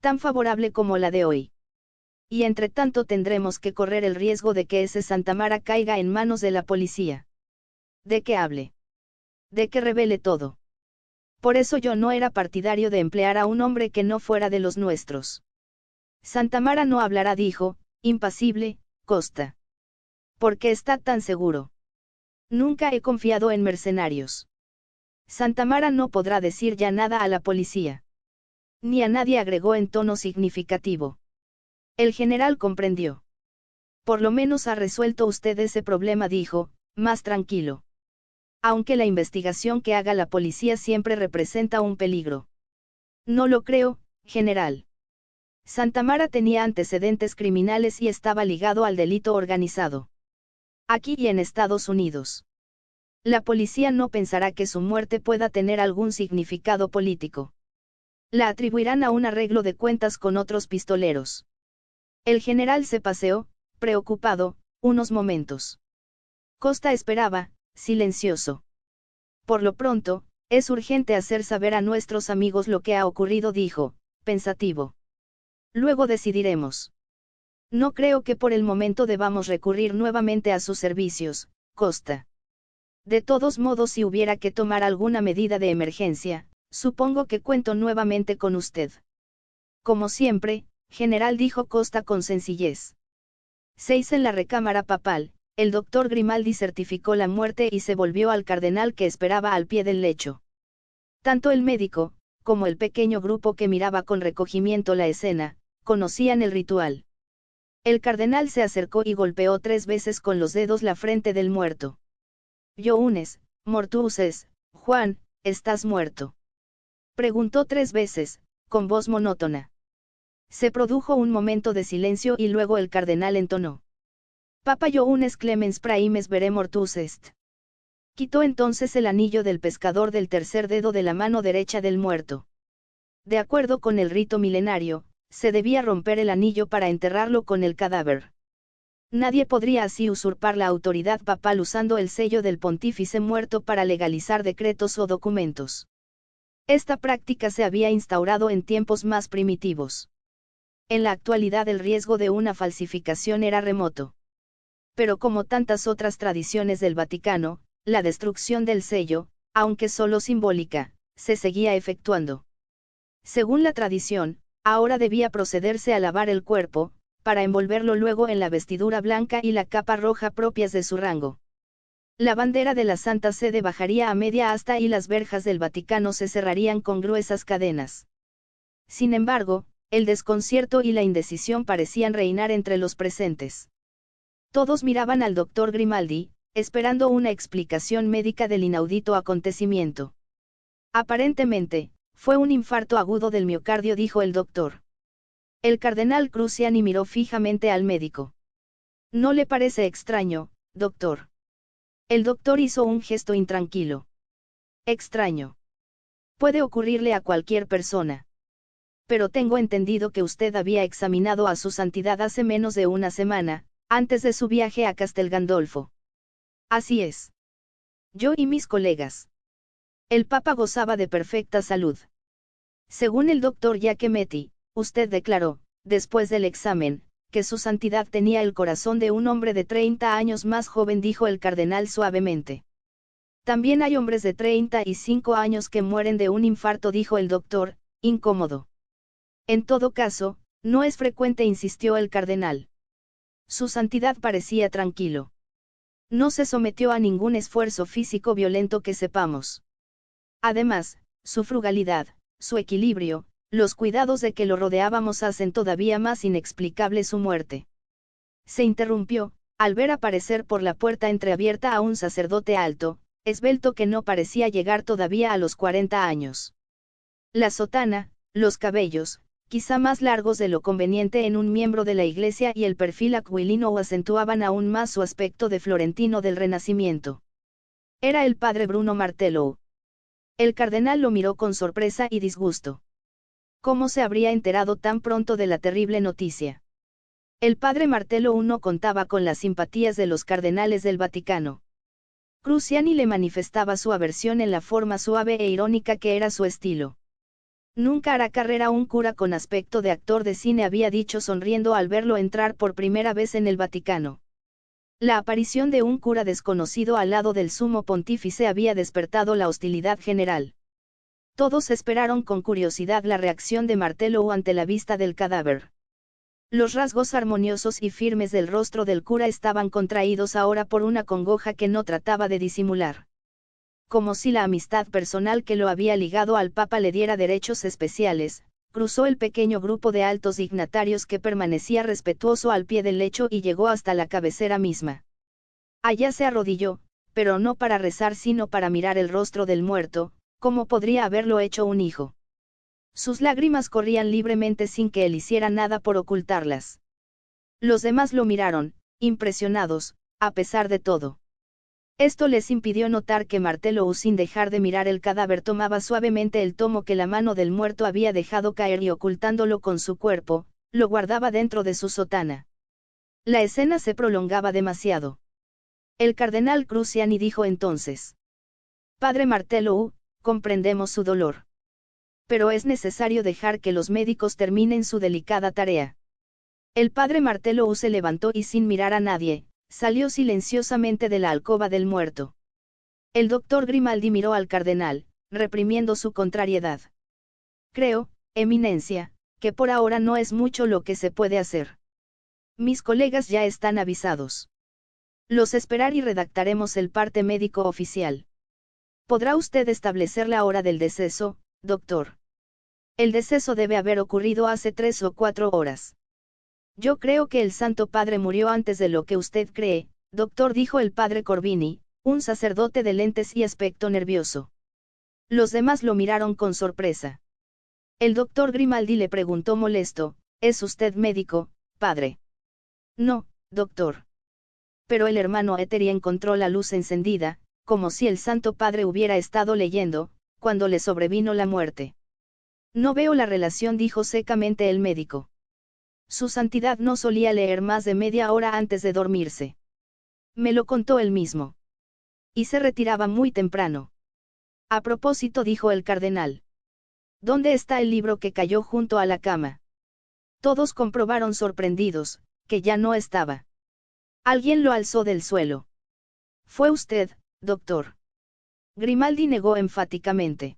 tan favorable como la de hoy. Y entre tanto tendremos que correr el riesgo de que ese Santamara caiga en manos de la policía. De que hable. De que revele todo. Por eso yo no era partidario de emplear a un hombre que no fuera de los nuestros. Santamara no hablará, dijo, impasible, Costa. ¿Por qué está tan seguro? Nunca he confiado en mercenarios. Santamara no podrá decir ya nada a la policía. Ni a nadie, agregó en tono significativo. El general comprendió. Por lo menos ha resuelto usted ese problema, dijo, más tranquilo. Aunque la investigación que haga la policía siempre representa un peligro. No lo creo, general. Santamara tenía antecedentes criminales y estaba ligado al delito organizado. Aquí y en Estados Unidos. La policía no pensará que su muerte pueda tener algún significado político. La atribuirán a un arreglo de cuentas con otros pistoleros. El general se paseó, preocupado, unos momentos. Costa esperaba, silencioso. Por lo pronto, es urgente hacer saber a nuestros amigos lo que ha ocurrido, dijo, pensativo. Luego decidiremos. No creo que por el momento debamos recurrir nuevamente a sus servicios, Costa. De todos modos, si hubiera que tomar alguna medida de emergencia, supongo que cuento nuevamente con usted. Como siempre, general, dijo Costa con sencillez. 6 En la recámara papal, el doctor Grimaldi certificó la muerte y se volvió al cardenal, que esperaba al pie del lecho. Tanto el médico, como el pequeño grupo que miraba con recogimiento la escena, conocían el ritual. El cardenal se acercó y golpeó 3 veces con los dedos la frente del muerto. Younes, mortuus, Juan, ¿estás muerto? Preguntó 3 veces, con voz monótona. Se produjo un momento de silencio y luego el cardenal entonó. Papa Younes clemens praimes vere mortus est. Quitó entonces el anillo del pescador del tercer dedo de la mano derecha del muerto. De acuerdo con el rito milenario, se debía romper el anillo para enterrarlo con el cadáver. Nadie podría así usurpar la autoridad papal usando el sello del pontífice muerto para legalizar decretos o documentos. Esta práctica se había instaurado en tiempos más primitivos. En la actualidad el riesgo de una falsificación era remoto. Pero como tantas otras tradiciones del Vaticano, la destrucción del sello, aunque solo simbólica, se seguía efectuando. Según la tradición, ahora debía procederse a lavar el cuerpo, para envolverlo luego en la vestidura blanca y la capa roja propias de su rango. La bandera de la Santa Sede bajaría a media asta y las verjas del Vaticano se cerrarían con gruesas cadenas. Sin embargo, el desconcierto y la indecisión parecían reinar entre los presentes. Todos miraban al doctor Grimaldi, esperando una explicación médica del inaudito acontecimiento. Aparentemente, fue un infarto agudo del miocardio, dijo el doctor. El cardenal Cruciani miró fijamente al médico. ¿No le parece extraño, doctor? El doctor hizo un gesto intranquilo. Extraño. Puede ocurrirle a cualquier persona. Pero tengo entendido que usted había examinado a su santidad hace menos de una semana, antes de su viaje a Castel Gandolfo. Así es. Yo y mis colegas. El Papa gozaba de perfecta salud. Según el doctor Giacometti, usted declaró, después del examen, que su santidad tenía el corazón de un hombre de 30 años más joven, dijo el cardenal suavemente. También hay hombres de 35 años que mueren de un infarto, dijo el doctor, incómodo. En todo caso, no es frecuente, insistió el cardenal. Su santidad parecía tranquilo. No se sometió a ningún esfuerzo físico violento que sepamos. Además, su frugalidad, su equilibrio, los cuidados de que lo rodeábamos hacen todavía más inexplicable su muerte. Se interrumpió, al ver aparecer por la puerta entreabierta a un sacerdote alto, esbelto, que no parecía llegar todavía a los 40 años. La sotana, los cabellos, quizá más largos de lo conveniente en un miembro de la Iglesia, y el perfil acuilino acentuaban aún más su aspecto de florentino del Renacimiento. Era el padre Bruno Martello. El cardenal lo miró con sorpresa y disgusto. ¿Cómo se habría enterado tan pronto de la terrible noticia? El padre Martello no contaba con las simpatías de los cardenales del Vaticano. Cruciani le manifestaba su aversión en la forma suave e irónica que era su estilo. Nunca hará carrera un cura con aspecto de actor de cine, había dicho sonriendo al verlo entrar por primera vez en el Vaticano. La aparición de un cura desconocido al lado del sumo pontífice había despertado la hostilidad general. Todos esperaron con curiosidad la reacción de Martellou ante la vista del cadáver. Los rasgos armoniosos y firmes del rostro del cura estaban contraídos ahora por una congoja que no trataba de disimular. Como si la amistad personal que lo había ligado al Papa le diera derechos especiales, cruzó el pequeño grupo de altos dignatarios que permanecía respetuoso al pie del lecho y llegó hasta la cabecera misma. Allá se arrodilló, pero no para rezar sino para mirar el rostro del muerto, como podría haberlo hecho un hijo. Sus lágrimas corrían libremente sin que él hiciera nada por ocultarlas. Los demás lo miraron, impresionados, a pesar de todo. Esto les impidió notar que Martellou, sin dejar de mirar el cadáver, tomaba suavemente el tomo que la mano del muerto había dejado caer y, ocultándolo con su cuerpo, lo guardaba dentro de su sotana. La escena se prolongaba demasiado. El cardenal Cruciani dijo entonces: Padre Martellou, comprendemos su dolor. Pero es necesario dejar que los médicos terminen su delicada tarea. El padre Martellou se levantó y, sin mirar a nadie, salió silenciosamente de la alcoba del muerto. El doctor Grimaldi miró al cardenal, reprimiendo su contrariedad. Creo, Eminencia, que por ahora no es mucho lo que se puede hacer. Mis colegas ya están avisados. Los esperaré y redactaremos el parte médico oficial. ¿Podrá usted establecer la hora del deceso, doctor? El deceso debe haber ocurrido hace 3 o 4 horas. Yo creo que el Santo Padre murió antes de lo que usted cree, doctor, dijo el padre Corbini, un sacerdote de lentes y aspecto nervioso. Los demás lo miraron con sorpresa. El doctor Grimaldi le preguntó molesto: ¿Es usted médico, padre? No, doctor. Pero el hermano Etteri encontró la luz encendida, como si el Santo Padre hubiera estado leyendo, cuando le sobrevino la muerte. No veo la relación, dijo secamente el médico. Su santidad no solía leer más de media hora antes de dormirse. Me lo contó él mismo. Y se retiraba muy temprano. A propósito, dijo el cardenal. ¿Dónde está el libro que cayó junto a la cama? Todos comprobaron sorprendidos, que ya no estaba. Alguien lo alzó del suelo. Fue usted, doctor. Grimaldi negó enfáticamente.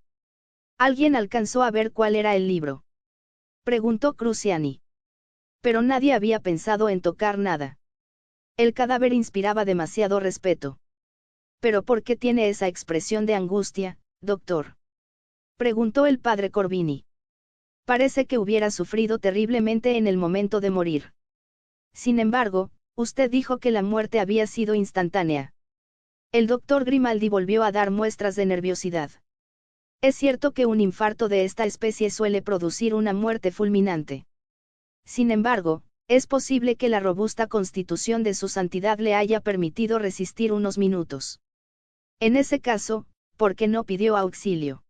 ¿Alguien alcanzó a ver cuál era el libro?, preguntó Cruciani. Pero nadie había pensado en tocar nada. El cadáver inspiraba demasiado respeto. ¿Pero por qué tiene esa expresión de angustia, doctor?, preguntó el padre Corbini. Parece que hubiera sufrido terriblemente en el momento de morir. Sin embargo, usted dijo que la muerte había sido instantánea. El doctor Grimaldi volvió a dar muestras de nerviosidad. Es cierto que un infarto de esta especie suele producir una muerte fulminante. Sin embargo, es posible que la robusta constitución de su santidad le haya permitido resistir unos minutos. En ese caso, ¿por qué no pidió auxilio?,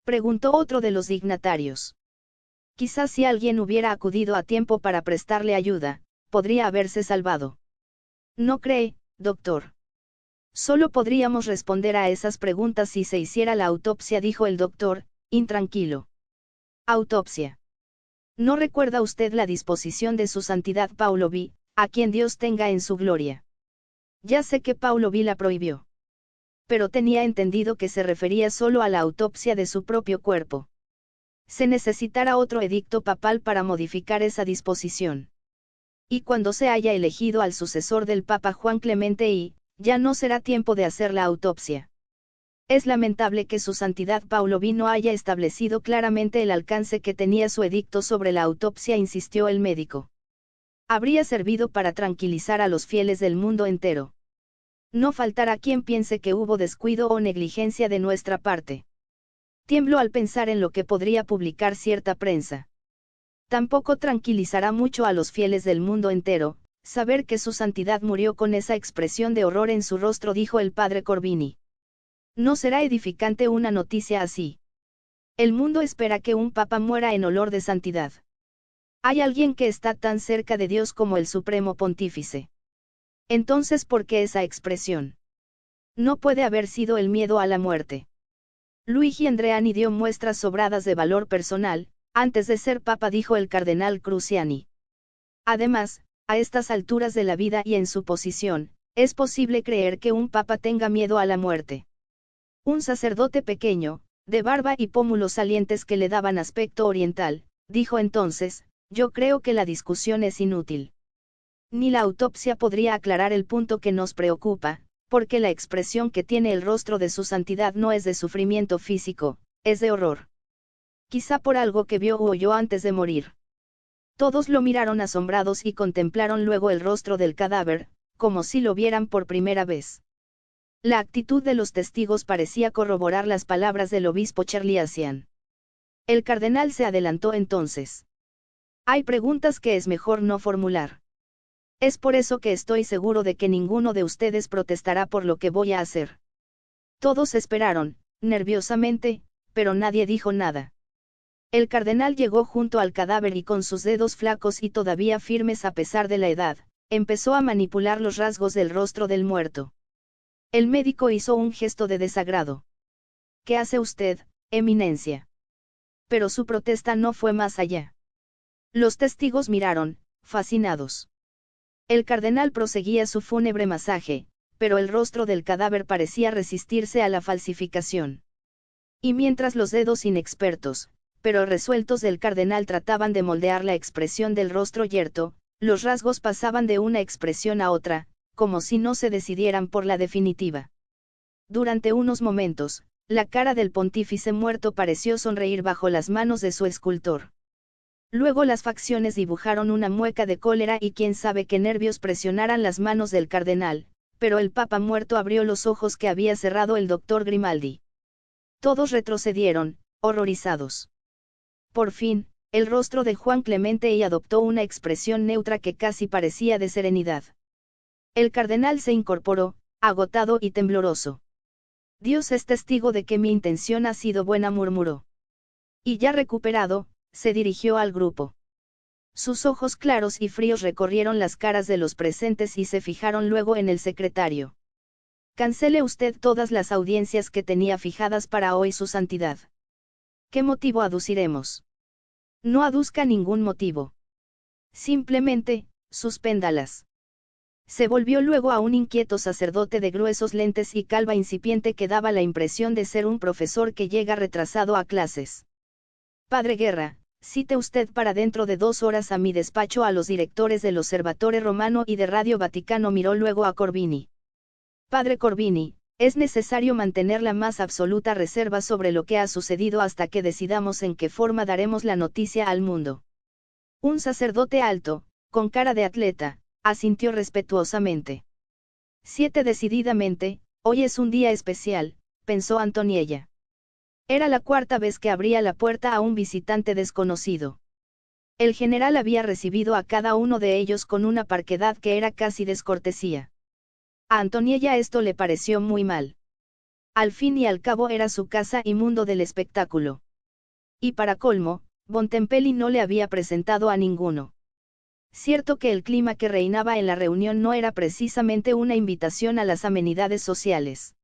preguntó otro de los dignatarios. Quizás si alguien hubiera acudido a tiempo para prestarle ayuda, podría haberse salvado. ¿No cree, doctor? Solo podríamos responder a esas preguntas si se hiciera la autopsia, dijo el doctor, intranquilo. ¿Autopsia? ¿No recuerda usted la disposición de su santidad Paulo V, a quien Dios tenga en su gloria? Ya sé que Paulo V la prohibió. Pero tenía entendido que se refería solo a la autopsia de su propio cuerpo. Se necesitará otro edicto papal para modificar esa disposición. Y cuando se haya elegido al sucesor del Papa Juan Clemente I, ya no será tiempo de hacer la autopsia. Es lamentable que su santidad Paulo V no haya establecido claramente el alcance que tenía su edicto sobre la autopsia, insistió el médico. Habría servido para tranquilizar a los fieles del mundo entero. No faltará quien piense que hubo descuido o negligencia de nuestra parte. Tiemblo al pensar en lo que podría publicar cierta prensa. Tampoco tranquilizará mucho a los fieles del mundo entero, saber que su santidad murió con esa expresión de horror en su rostro, dijo el padre Corbini. No será edificante una noticia así. El mundo espera que un papa muera en olor de santidad. ¿Hay alguien que está tan cerca de Dios como el Supremo Pontífice? Entonces, ¿por qué esa expresión? No puede haber sido el miedo a la muerte. Luigi Andreani dio muestras sobradas de valor personal, antes de ser papa, dijo el cardenal Cruciani. Además, a estas alturas de la vida y en su posición, es posible creer que un papa tenga miedo a la muerte. Un sacerdote pequeño, de barba y pómulos salientes que le daban aspecto oriental, dijo entonces: yo creo que la discusión es inútil. Ni la autopsia podría aclarar el punto que nos preocupa, porque la expresión que tiene el rostro de su santidad no es de sufrimiento físico, es de horror. Quizá por algo que vio o oyó antes de morir. Todos lo miraron asombrados y contemplaron luego el rostro del cadáver, como si lo vieran por primera vez. La actitud de los testigos parecía corroborar las palabras del obispo Cherliasian. El cardenal se adelantó entonces. Hay preguntas que es mejor no formular. Es por eso que estoy seguro de que ninguno de ustedes protestará por lo que voy a hacer. Todos esperaron, nerviosamente, pero nadie dijo nada. El cardenal llegó junto al cadáver y con sus dedos flacos y todavía firmes a pesar de la edad, empezó a manipular los rasgos del rostro del muerto. El médico hizo un gesto de desagrado. ¿Qué hace usted, Eminencia? Pero su protesta no fue más allá. Los testigos miraron, fascinados. El cardenal proseguía su fúnebre masaje, pero el rostro del cadáver parecía resistirse a la falsificación. Y mientras los dedos inexpertos, pero resueltos del cardenal trataban de moldear la expresión del rostro yerto, los rasgos pasaban de una expresión a otra, como si no se decidieran por la definitiva. Durante unos momentos, la cara del pontífice muerto pareció sonreír bajo las manos de su escultor. Luego las facciones dibujaron una mueca de cólera y quién sabe qué nervios presionaran las manos del cardenal, pero el papa muerto abrió los ojos que había cerrado el doctor Grimaldi. Todos retrocedieron, horrorizados. Por fin, el rostro de Juan Clemente y adoptó una expresión neutra que casi parecía de serenidad. El cardenal se incorporó, agotado y tembloroso. Dios es testigo de que mi intención ha sido buena, murmuró. Y ya recuperado, se dirigió al grupo. Sus ojos claros y fríos recorrieron las caras de los presentes y se fijaron luego en el secretario. Cancele usted todas las audiencias que tenía fijadas para hoy, su santidad. ¿Qué motivo aduciremos? No aduzca ningún motivo. Simplemente, suspéndalas. Se volvió luego a un inquieto sacerdote de gruesos lentes y calva incipiente que daba la impresión de ser un profesor que llega retrasado a clases. Padre Guerra, cite usted para dentro de 2 horas a mi despacho a los directores del Osservatore Romano y de Radio Vaticano. Miró luego a Corbini. Padre Corbini, es necesario mantener la más absoluta reserva sobre lo que ha sucedido hasta que decidamos en qué forma daremos la noticia al mundo. Un sacerdote alto, con cara de atleta, asintió respetuosamente. 7 decididamente, hoy es un día especial, pensó Antoniella. Era la 4ª vez que abría la puerta a un visitante desconocido. El general había recibido a cada uno de ellos con una parquedad que era casi descortesía. A Antoniella esto le pareció muy mal. Al fin y al cabo era su casa y mundo del espectáculo. Y para colmo, Bontempelli no le había presentado a ninguno. Cierto que el clima que reinaba en la reunión no era precisamente una invitación a las amenidades sociales.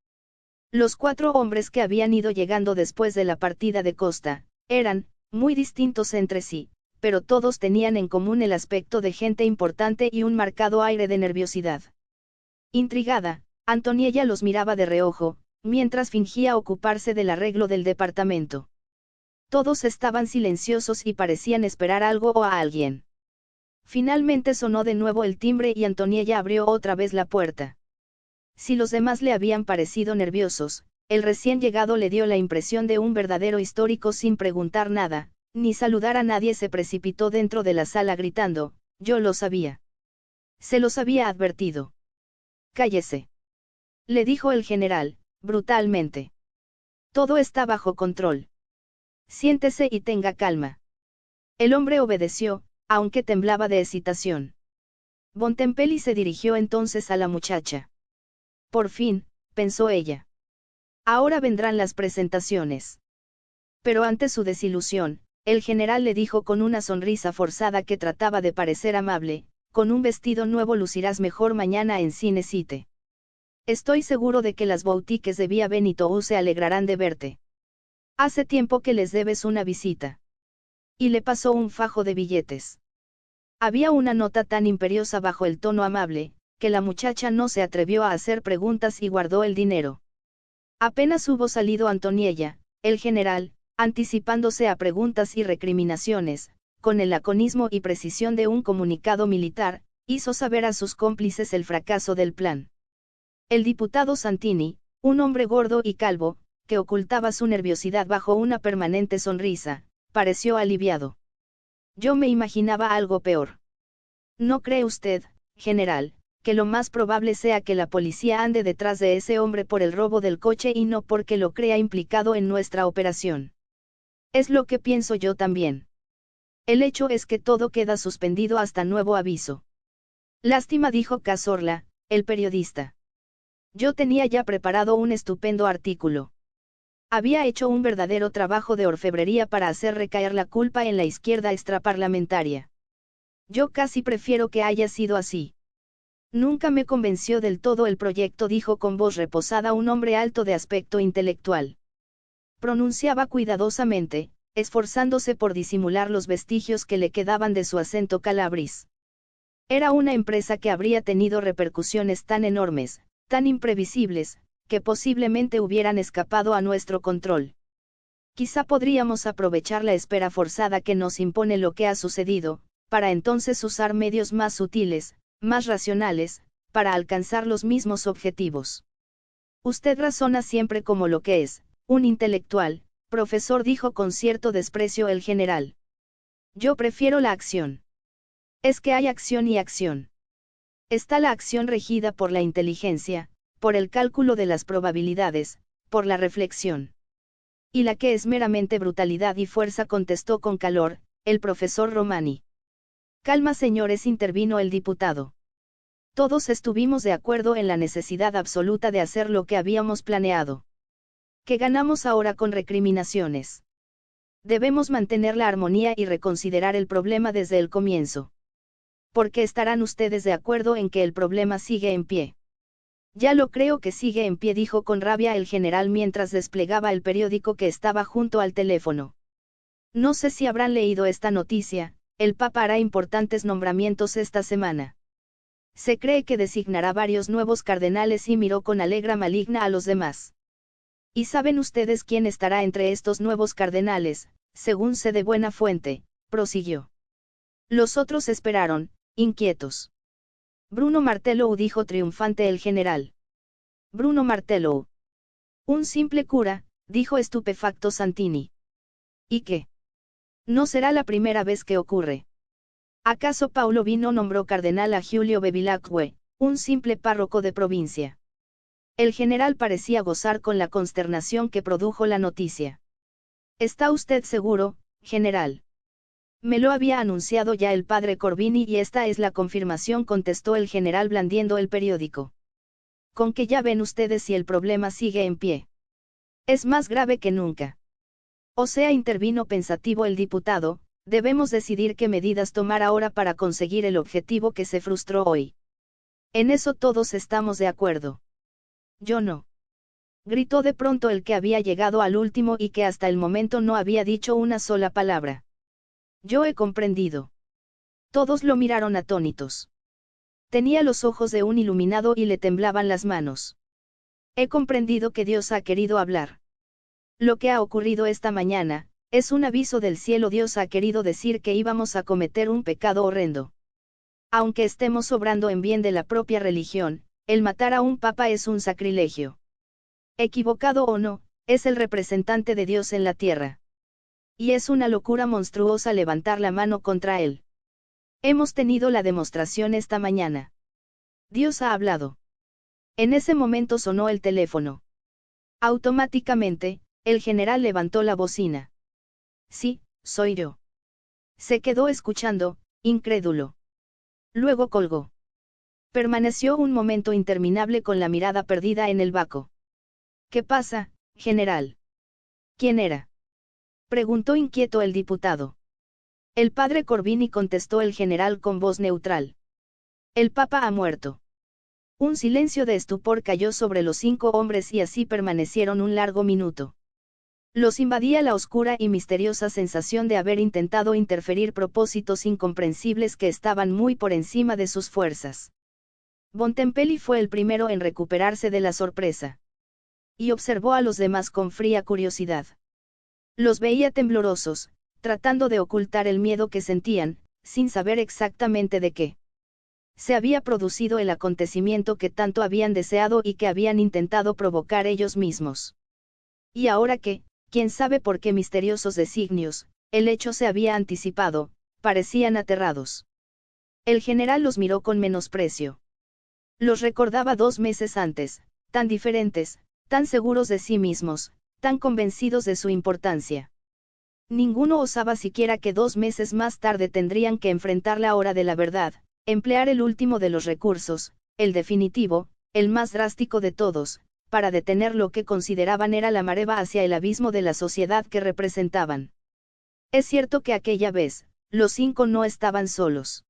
Los 4 hombres que habían ido llegando después de la partida de Costa, eran, muy distintos entre sí, pero todos tenían en común el aspecto de gente importante y un marcado aire de nerviosidad. Intrigada, Antoniella los miraba de reojo, mientras fingía ocuparse del arreglo del departamento. Todos estaban silenciosos y parecían esperar algo o a alguien. Finalmente sonó de nuevo el timbre y Antoniella abrió otra vez la puerta. Si los demás le habían parecido nerviosos, el recién llegado le dio la impresión de un verdadero histórico. Sin preguntar nada, ni saludar a nadie, se precipitó dentro de la sala gritando: yo lo sabía. Se los había advertido. Cállese. Le dijo el general, brutalmente. Todo está bajo control. Siéntese y tenga calma. El hombre obedeció, aunque temblaba de excitación. Bontempelli se dirigió entonces a la muchacha. Por fin, pensó ella. Ahora vendrán las presentaciones. Pero ante su desilusión, el general le dijo con una sonrisa forzada que trataba de parecer amable: con un vestido nuevo lucirás mejor mañana en Cinecite. Estoy seguro de que las boutiques de Vía Benito se alegrarán de verte. Hace tiempo que les debes una visita. Y le pasó un fajo de billetes. Había una nota tan imperiosa bajo el tono amable, que la muchacha no se atrevió a hacer preguntas y guardó el dinero. Apenas hubo salido Antoniella, el general, anticipándose a preguntas y recriminaciones, con el laconismo y precisión de un comunicado militar, hizo saber a sus cómplices el fracaso del plan. El diputado Santini, un hombre gordo y calvo, que ocultaba su nerviosidad bajo una permanente sonrisa, pareció aliviado. Yo me imaginaba algo peor. ¿No cree usted, general, que lo más probable sea que la policía ande detrás de ese hombre por el robo del coche y no porque lo crea implicado en nuestra operación? Es lo que pienso yo también. El hecho es que todo queda suspendido hasta nuevo aviso. Lástima, dijo Cazorla, el periodista. Yo tenía ya preparado un estupendo artículo. Había hecho un verdadero trabajo de orfebrería para hacer recaer la culpa en la izquierda extraparlamentaria. Yo casi prefiero que haya sido así. Nunca me convenció del todo el proyecto, dijo con voz reposada un hombre alto de aspecto intelectual. Pronunciaba cuidadosamente, esforzándose por disimular los vestigios que le quedaban de su acento calabris. Era una empresa que habría tenido repercusiones tan enormes, tan imprevisibles, que posiblemente hubieran escapado a nuestro control. Quizá podríamos aprovechar la espera forzada que nos impone lo que ha sucedido, para entonces usar medios más sutiles, más racionales, para alcanzar los mismos objetivos. Usted razona siempre como lo que es, un intelectual, profesor, dijo con cierto desprecio el general. Yo prefiero la acción. Es que hay acción y acción. Está la acción regida por la inteligencia, por el cálculo de las probabilidades, por la reflexión. Y la que es meramente brutalidad y fuerza, contestó con calor, el profesor Romani. Calma, señores, intervino el diputado. Todos estuvimos de acuerdo en la necesidad absoluta de hacer lo que habíamos planeado. ¿Qué ganamos ahora con recriminaciones? Debemos mantener la armonía y reconsiderar el problema desde el comienzo. ¿Por qué estarán ustedes de acuerdo en que el problema sigue en pie? Ya lo creo que sigue en pie, dijo con rabia el general mientras desplegaba el periódico que estaba junto al teléfono. No sé si habrán leído esta noticia: el Papa hará importantes nombramientos esta semana. Se cree que designará varios nuevos cardenales, y miró con alegra maligna a los demás. ¿Y saben ustedes quién estará entre estos nuevos cardenales? Según sé de buena fuente, prosiguió. Los otros esperaron, inquietos. Bruno Martello, dijo triunfante el general. Bruno Martello. Un simple cura, dijo estupefacto Santini. ¿Y qué? No será la primera vez que ocurre. ¿Acaso Paulo Vino nombró cardenal a Giulio Bevilacque, un simple párroco de provincia? El general parecía gozar con la consternación que produjo la noticia. ¿Está usted seguro, general? Me lo había anunciado ya el padre Corbini y esta es la confirmación, contestó el general blandiendo el periódico. Con que ya ven ustedes si el problema sigue en pie. Es más grave que nunca. O sea, intervino pensativo el diputado, debemos decidir qué medidas tomar ahora para conseguir el objetivo que se frustró hoy. En eso todos estamos de acuerdo. Yo no. Gritó de pronto el que había llegado al último y que hasta el momento no había dicho una sola palabra. Yo he comprendido. Todos lo miraron atónitos. Tenía los ojos de un iluminado y le temblaban las manos. He comprendido que Dios ha querido hablar. Lo que ha ocurrido esta mañana, es un aviso del cielo. Dios ha querido decir que íbamos a cometer un pecado horrendo. Aunque estemos obrando en bien de la propia religión, el matar a un papa es un sacrilegio. Equivocado o no, es el representante de Dios en la tierra. Y es una locura monstruosa levantar la mano contra él. Hemos tenido la demostración esta mañana. Dios ha hablado. En ese momento sonó el teléfono. Automáticamente, el general levantó la bocina. Sí, soy yo. Se quedó escuchando, incrédulo. Luego colgó. Permaneció un momento interminable con la mirada perdida en el baco. ¿Qué pasa, general? ¿Quién era? Preguntó inquieto el diputado. El padre Corbini, contestó el general con voz neutral. El papa ha muerto. Un silencio de estupor cayó sobre los 5 hombres y así permanecieron un largo minuto. Los invadía la oscura y misteriosa sensación de haber intentado interferir propósitos incomprensibles que estaban muy por encima de sus fuerzas. Bontempelli fue el primero en recuperarse de la sorpresa. Y observó a los demás con fría curiosidad. Los veía temblorosos, tratando de ocultar el miedo que sentían, sin saber exactamente de qué se había producido el acontecimiento que tanto habían deseado y que habían intentado provocar ellos mismos. Y ahora que, quién sabe por qué misteriosos designios, el hecho se había anticipado, parecían aterrados. El general los miró con menosprecio. Los recordaba 2 meses antes, tan diferentes, tan seguros de sí mismos, tan convencidos de su importancia. Ninguno osaba siquiera que 2 meses más tarde tendrían que enfrentar la hora de la verdad, emplear el último de los recursos, el definitivo, el más drástico de todos, para detener lo que consideraban era la mareva hacia el abismo de la sociedad que representaban. Es cierto que aquella vez, los 5 no estaban solos.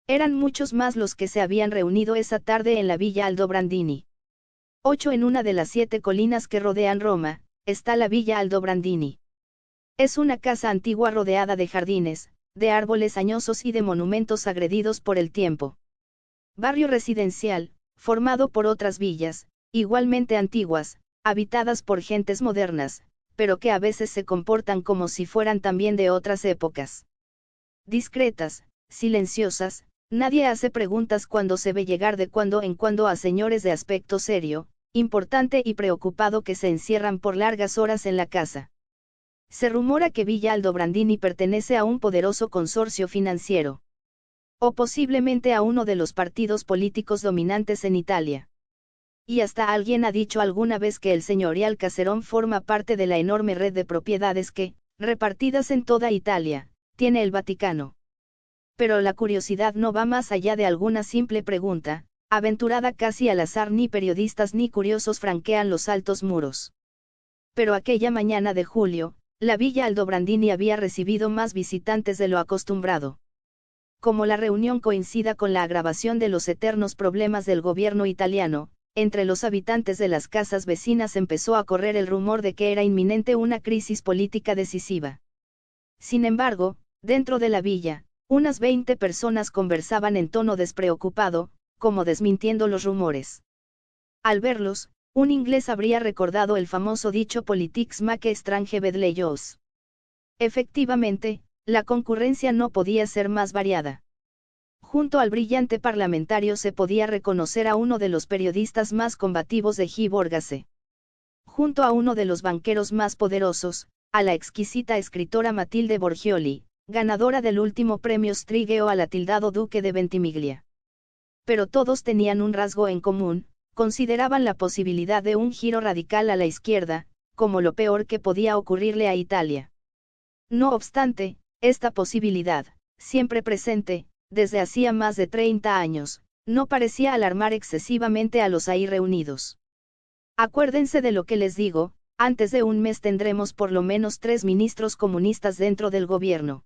Eran muchos más los que se habían reunido esa tarde en la Villa Aldobrandini. 8 en una de las 7 colinas que rodean Roma, está la Villa Aldobrandini. Es una casa antigua rodeada de jardines, de árboles añosos y de monumentos agredidos por el tiempo. Barrio residencial, formado por otras villas, igualmente antiguas, habitadas por gentes modernas, pero que a veces se comportan como si fueran también de otras épocas. Discretas, silenciosas, nadie hace preguntas cuando se ve llegar de cuando en cuando a señores de aspecto serio, importante y preocupado que se encierran por largas horas en la casa. Se rumora que Villa Aldobrandini pertenece a un poderoso consorcio financiero. O posiblemente a uno de los partidos políticos dominantes en Italia. Y hasta alguien ha dicho alguna vez que el señorial caserón forma parte de la enorme red de propiedades que, repartidas en toda Italia, tiene el Vaticano. Pero la curiosidad no va más allá de alguna simple pregunta, aventurada casi al azar. Ni periodistas ni curiosos franquean los altos muros. Pero aquella mañana de julio, la Villa Aldobrandini había recibido más visitantes de lo acostumbrado. Como la reunión coincida con la agravación de los eternos problemas del gobierno italiano, entre los habitantes de las casas vecinas empezó a correr el rumor de que era inminente una crisis política decisiva. Sin embargo, dentro de la villa, unas 20 personas conversaban en tono despreocupado, como desmintiendo los rumores. Al verlos, un inglés habría recordado el famoso dicho politics make strange bedleyos. Efectivamente, la concurrencia no podía ser más variada. Junto al brillante parlamentario se podía reconocer a uno de los periodistas más combativos de Giborgase. Junto a uno de los banqueros más poderosos, a la exquisita escritora Matilde Borgioli, ganadora del último premio Strigeo al atildado duque de Ventimiglia. Pero todos tenían un rasgo en común: consideraban la posibilidad de un giro radical a la izquierda, como lo peor que podía ocurrirle a Italia. No obstante, esta posibilidad, siempre presente, desde hacía más de 30 años, no parecía alarmar excesivamente a los ahí reunidos. Acuérdense de lo que les digo, antes de un mes tendremos por lo menos 3 ministros comunistas dentro del gobierno.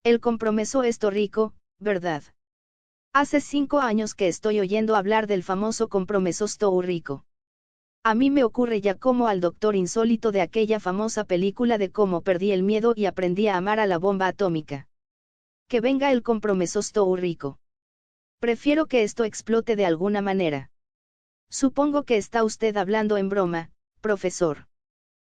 El compromiso es rico, ¿verdad? Hace 5 años que estoy oyendo hablar del famoso compromiso rico. A mí me ocurre ya como al doctor insólito de aquella famosa película de cómo perdí el miedo y aprendí a amar a la bomba atómica. Que venga el compromiso rico. Prefiero que esto explote de alguna manera. Supongo que está usted hablando en broma, profesor.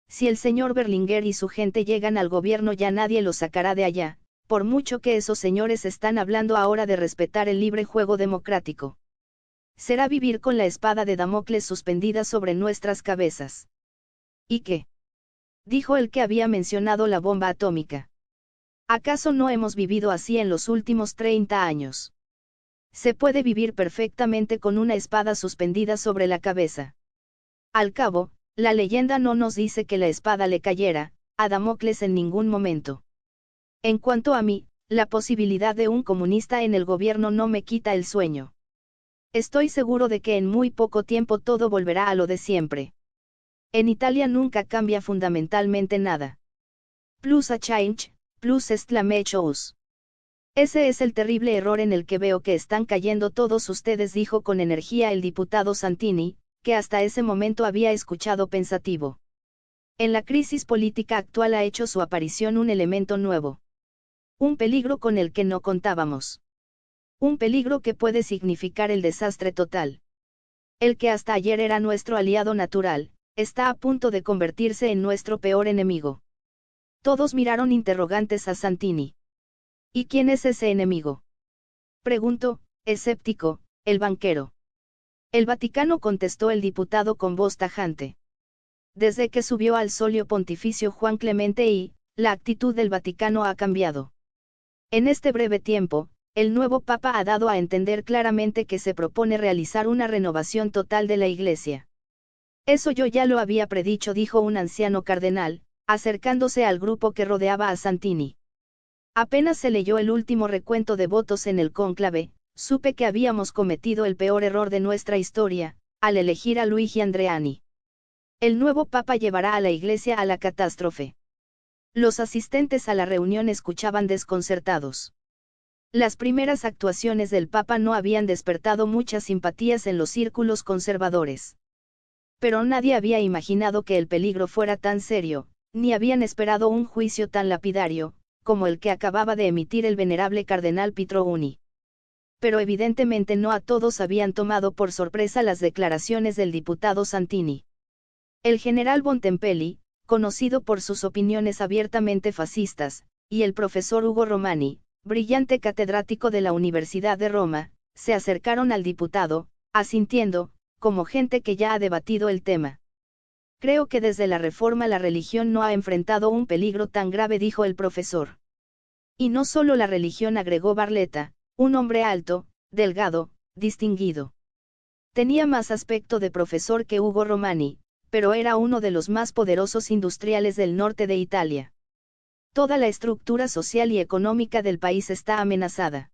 Si el señor Berlinguer y su gente llegan al gobierno ya nadie los sacará de allá, por mucho que esos señores están hablando ahora de respetar el libre juego democrático. Será vivir con la espada de Damocles suspendida sobre nuestras cabezas. ¿Y qué? Dijo el que había mencionado la bomba atómica. ¿Acaso no hemos vivido así en los últimos 30 años? Se puede vivir perfectamente con una espada suspendida sobre la cabeza. Al cabo, la leyenda no nos dice que la espada le cayera a Damocles en ningún momento. En cuanto a mí, la posibilidad de un comunista en el gobierno no me quita el sueño. Estoy seguro de que en muy poco tiempo todo volverá a lo de siempre. En Italia nunca cambia fundamentalmente nada. Plus a change, plus exclame chose. Ese es el terrible error en el que veo que están cayendo todos ustedes, dijo con energía el diputado Santini, que hasta ese momento había escuchado pensativo. En la crisis política actual ha hecho su aparición un elemento nuevo. Un peligro con el que no contábamos. Un peligro que puede significar el desastre total. El que hasta ayer era nuestro aliado natural, está a punto de convertirse en nuestro peor enemigo. Todos miraron interrogantes a Santini. ¿Y quién es ese enemigo? Preguntó, escéptico, el banquero. El Vaticano, contestó el diputado con voz tajante. Desde que subió al solio pontificio Juan Clemente I, la actitud del Vaticano ha cambiado. En este breve tiempo, el nuevo Papa ha dado a entender claramente que se propone realizar una renovación total de la Iglesia. Eso yo ya lo había predicho, dijo un anciano cardenal, acercándose al grupo que rodeaba a Santini. Apenas se leyó el último recuento de votos en el cónclave, supe que habíamos cometido el peor error de nuestra historia, al elegir a Luigi Andreani. El nuevo Papa llevará a la Iglesia a la catástrofe. Los asistentes a la reunión escuchaban desconcertados. Las primeras actuaciones del Papa no habían despertado muchas simpatías en los círculos conservadores. Pero nadie había imaginado que el peligro fuera tan serio, ni habían esperado un juicio tan lapidario, como el que acababa de emitir el venerable cardenal Pietro-Uni. Pero evidentemente no a todos habían tomado por sorpresa las declaraciones del diputado Santini. El general Bontempelli, conocido por sus opiniones abiertamente fascistas, y el profesor Ugo Romani, brillante catedrático de la Universidad de Roma, se acercaron al diputado, asintiendo, como gente que ya ha debatido el tema. Creo que desde la Reforma la religión no ha enfrentado un peligro tan grave, dijo el profesor. Y no solo la religión, agregó Barletta, un hombre alto, delgado, distinguido. Tenía más aspecto de profesor que Ugo Romani, pero era uno de los más poderosos industriales del norte de Italia. Toda la estructura social y económica del país está amenazada.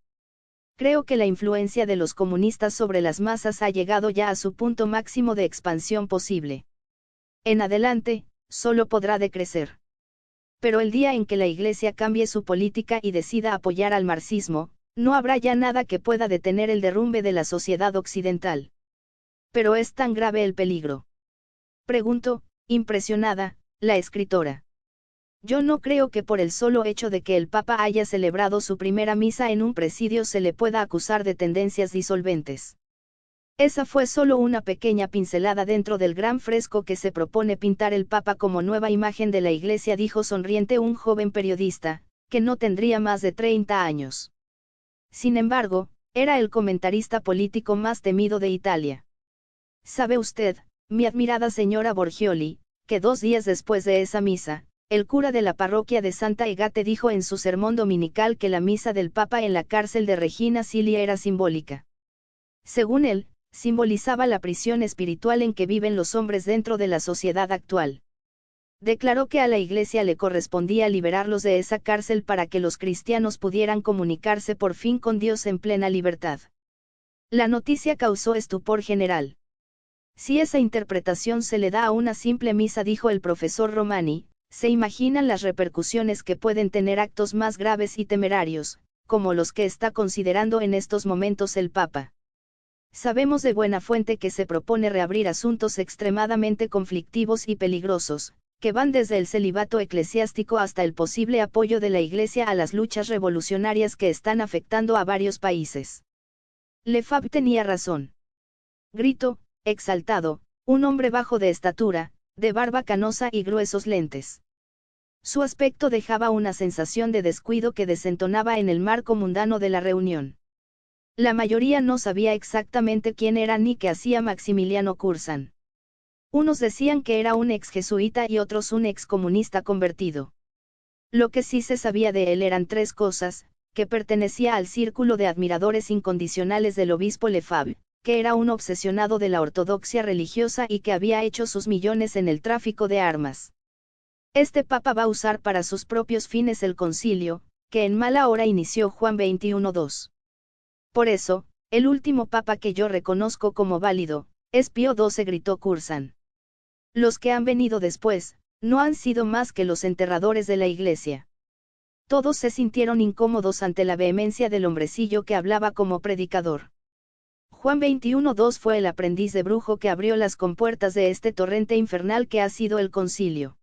Creo que la influencia de los comunistas sobre las masas ha llegado ya a su punto máximo de expansión posible. En adelante, solo podrá decrecer. Pero el día en que la Iglesia cambie su política y decida apoyar al marxismo, no habrá ya nada que pueda detener el derrumbe de la sociedad occidental. ¿Pero es tan grave el peligro?, preguntó, impresionada, la escritora. Yo no creo que por el solo hecho de que el Papa haya celebrado su primera misa en un presidio se le pueda acusar de tendencias disolventes. Esa fue solo una pequeña pincelada dentro del gran fresco que se propone pintar el Papa como nueva imagen de la Iglesia, dijo sonriente un joven periodista, que no tendría más de 30 años. Sin embargo, era el comentarista político más temido de Italia. ¿Sabe usted, mi admirada señora Borgioli, que 2 días después de esa misa, el cura de la parroquia de Santa Agate dijo en su sermón dominical que la misa del Papa en la cárcel de Regina Coeli era simbólica? Según él, simbolizaba la prisión espiritual en que viven los hombres dentro de la sociedad actual. Declaró que a la Iglesia le correspondía liberarlos de esa cárcel para que los cristianos pudieran comunicarse por fin con Dios en plena libertad. La noticia causó estupor general. Si esa interpretación se le da a una simple misa, dijo el profesor Romani, se imaginan las repercusiones que pueden tener actos más graves y temerarios, como los que está considerando en estos momentos el Papa. Sabemos de buena fuente que se propone reabrir asuntos extremadamente conflictivos y peligrosos, que van desde el celibato eclesiástico hasta el posible apoyo de la Iglesia a las luchas revolucionarias que están afectando a varios países. Lefebvre tenía razón. Gritó, exaltado, un hombre bajo de estatura, de barba canosa y gruesos lentes. Su aspecto dejaba una sensación de descuido que desentonaba en el marco mundano de la reunión. La mayoría no sabía exactamente quién era ni qué hacía Maximiliano Curzan. Unos decían que era un ex jesuita y otros un ex comunista convertido. Lo que sí se sabía de él eran 3 cosas: que pertenecía al círculo de admiradores incondicionales del obispo Lefebvre, que era un obsesionado de la ortodoxia religiosa y que había hecho sus millones en el tráfico de armas. Este Papa va a usar para sus propios fines el concilio, que en mala hora inició Juan XXI-2. Por eso, el último Papa que yo reconozco como válido, es Pío XII, gritó Curzan. Los que han venido después, no han sido más que los enterradores de la Iglesia. Todos se sintieron incómodos ante la vehemencia del hombrecillo que hablaba como predicador. Juan XXI-2 fue el aprendiz de brujo que abrió las compuertas de este torrente infernal que ha sido el concilio.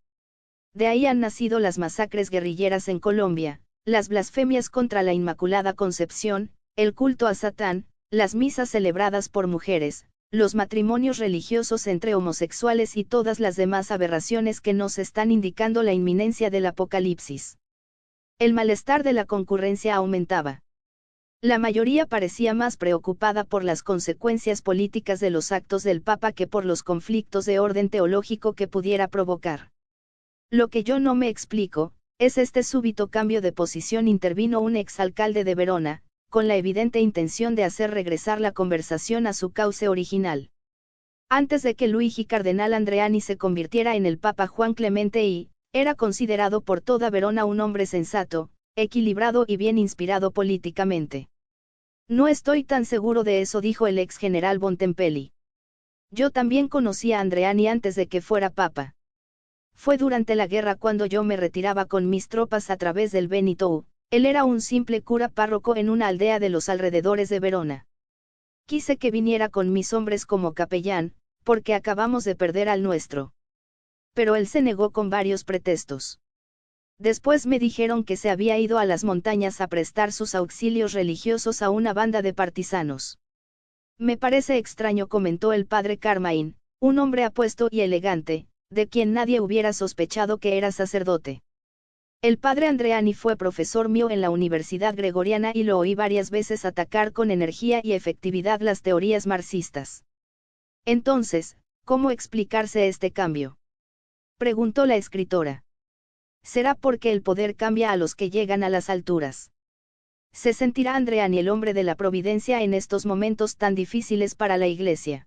De ahí han nacido las masacres guerrilleras en Colombia, las blasfemias contra la Inmaculada Concepción, el culto a Satán, las misas celebradas por mujeres, los matrimonios religiosos entre homosexuales y todas las demás aberraciones que nos están indicando la inminencia del apocalipsis. El malestar de la concurrencia aumentaba. La mayoría parecía más preocupada por las consecuencias políticas de los actos del Papa que por los conflictos de orden teológico que pudiera provocar. Lo que yo no me explico, es este súbito cambio de posición, intervino un exalcalde de Verona, con la evidente intención de hacer regresar la conversación a su cauce original. Antes de que Luigi Cardenal Andreani se convirtiera en el Papa Juan Clemente I, era considerado por toda Verona un hombre sensato, equilibrado y bien inspirado políticamente. No estoy tan seguro de eso, dijo el ex general Bontempelli. Yo también conocí a Andreani antes de que fuera Papa. Fue durante la guerra cuando yo me retiraba con mis tropas a través del Veneto. Él era un simple cura párroco en una aldea de los alrededores de Verona. Quise que viniera con mis hombres como capellán, porque acabamos de perder al nuestro. Pero él se negó con varios pretextos. Después me dijeron que se había ido a las montañas a prestar sus auxilios religiosos a una banda de partisanos. Me parece extraño, comentó el padre Carmain, un hombre apuesto y elegante, de quien nadie hubiera sospechado que era sacerdote. El padre Andreani fue profesor mío en la Universidad Gregoriana y lo oí varias veces atacar con energía y efectividad las teorías marxistas. Entonces, ¿cómo explicarse este cambio?, preguntó la escritora. ¿Será porque el poder cambia a los que llegan a las alturas? ¿Se sentirá Andreani el hombre de la providencia en estos momentos tan difíciles para la Iglesia?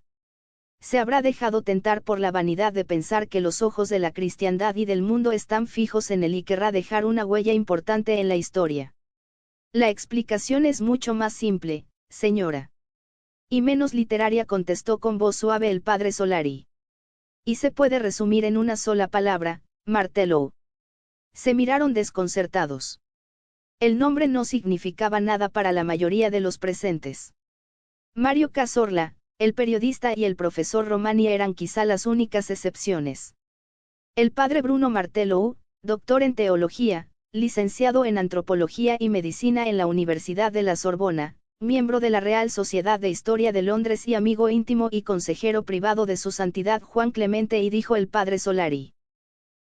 ¿Se habrá dejado tentar por la vanidad de pensar que los ojos de la cristiandad y del mundo están fijos en él y querrá dejar una huella importante en la historia? La explicación es mucho más simple, señora. Y menos literaria, contestó con voz suave el padre Solari. Y se puede resumir en una sola palabra: martello. Se miraron desconcertados. El nombre no significaba nada para la mayoría de los presentes. Mario Cazorla, el periodista, y el profesor Romani eran quizá las únicas excepciones. El padre Bruno Martello, doctor en teología, licenciado en antropología y medicina en la Universidad de la Sorbona, miembro de la Real Sociedad de Historia de Londres y amigo íntimo y consejero privado de su santidad Juan Clemente I, dijo el padre Solari.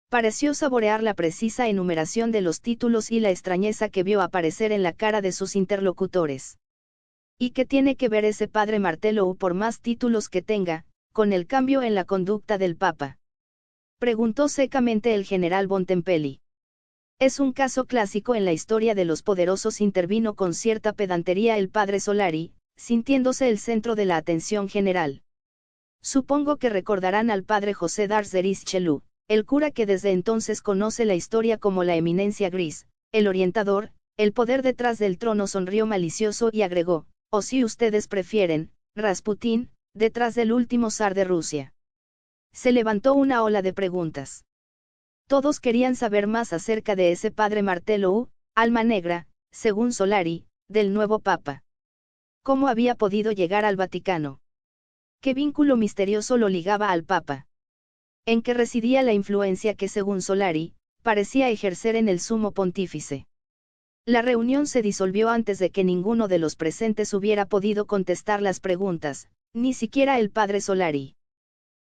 Pareció saborear la precisa enumeración de los títulos y la extrañeza que vio aparecer en la cara de sus interlocutores. ¿Y qué tiene que ver ese padre Martello, por más títulos que tenga, con el cambio en la conducta del Papa?, preguntó secamente el general Bontempelli. Es un caso clásico en la historia de los poderosos, intervino con cierta pedantería el padre Solari, sintiéndose el centro de la atención general. Supongo que recordarán al padre José d'Arzeris-Chelú, el cura que desde entonces conoce la historia como la eminencia gris, el orientador, el poder detrás del trono. Sonrió malicioso y agregó: o si ustedes prefieren, Rasputín, detrás del último zar de Rusia. Se levantó una ola de preguntas. Todos querían saber más acerca de ese padre Martello, alma negra, según Solari, del nuevo Papa. ¿Cómo había podido llegar al Vaticano? ¿Qué vínculo misterioso lo ligaba al Papa? ¿En qué residía la influencia que, según Solari, parecía ejercer en el sumo pontífice? La reunión se disolvió antes de que ninguno de los presentes hubiera podido contestar las preguntas, ni siquiera el padre Solari.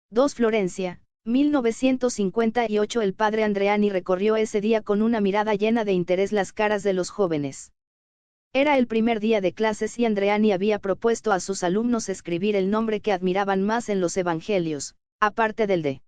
2 Florencia, 1958. El padre Andreani recorrió ese día con una mirada llena de interés las caras de los jóvenes. Era el primer día de clases y Andreani había propuesto a sus alumnos escribir el nombre que admiraban más en los evangelios, aparte del de